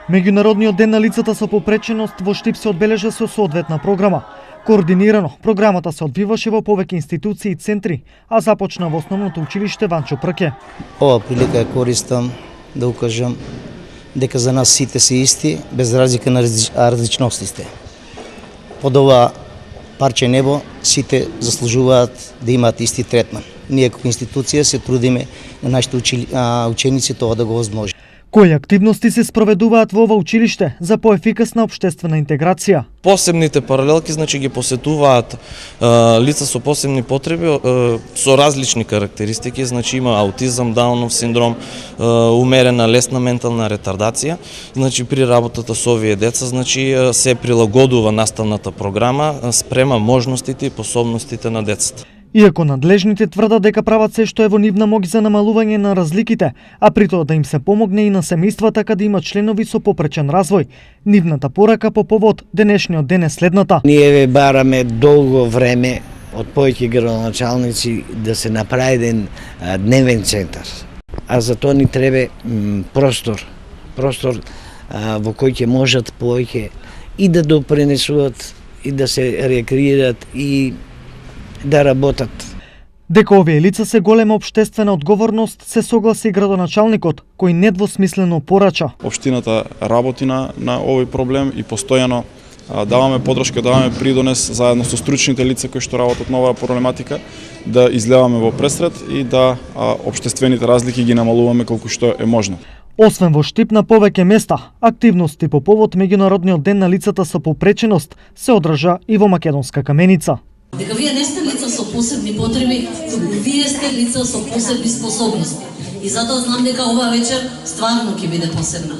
Меѓународниот ден на лицата со попреченост во Штип се одбележа со соодветна програма. Координирано, програмата се одвиваше во повеќе институции и центри, а започна во основното училиште Ванчо Прке. Ова прилика ја користам да укажам дека за нас сите се исти, без разлика на различностите. Под ова парче небо сите заслужуваат да имаат исти третман. Ние како институција се трудиме на нашите ученици тоа да го возможи. Кои активности се спроведуваат во ова училиште за поефикасна општествена интеграција? Посебните паралелки ги посетуваат лица со посебни потреби со различни карактеристики, има аутизам, даунов синдром, умерена лесна ментална ретардација. При работата со овие деца се прилагодува наставната програма спрема можностите и способностите на децата. Иако надлежните тврдат дека прават се што е во нивна моќ за намалување на разликите, а при тоа да им се помогне и на семејствата каде има членови со попречен развој, нивната порака по повод денешниот ден е следната. Ние ве бараме долго време од повеќе градоначалници да се направи еден дневен центар. А за тоа ни треба простор во кој ќе можат повеќе и да допринесуваат, и да се рекреираат, и да работат. Дека овие лица се голема општествена одговорност се согласи и градоначалникот, кој недвосмислено порача. Општината работи на овој проблем и постојано даваме подршка, даваме придонес заедно со стручните лица кои што работат на оваа проблематика, да излеваме во пресред и да општествените разлики ги намалуваме колку што е можно. Освен во Штип на повеќе места, активности по повод Меѓународниот ден на лицата со попреченост се одржа и во Македонска Каменица. Дека вие не сте лица со посебни потреби, туку вие сте лица со посебни способности. И затоа знам дека оваа вечер стварно ќе биде посебна.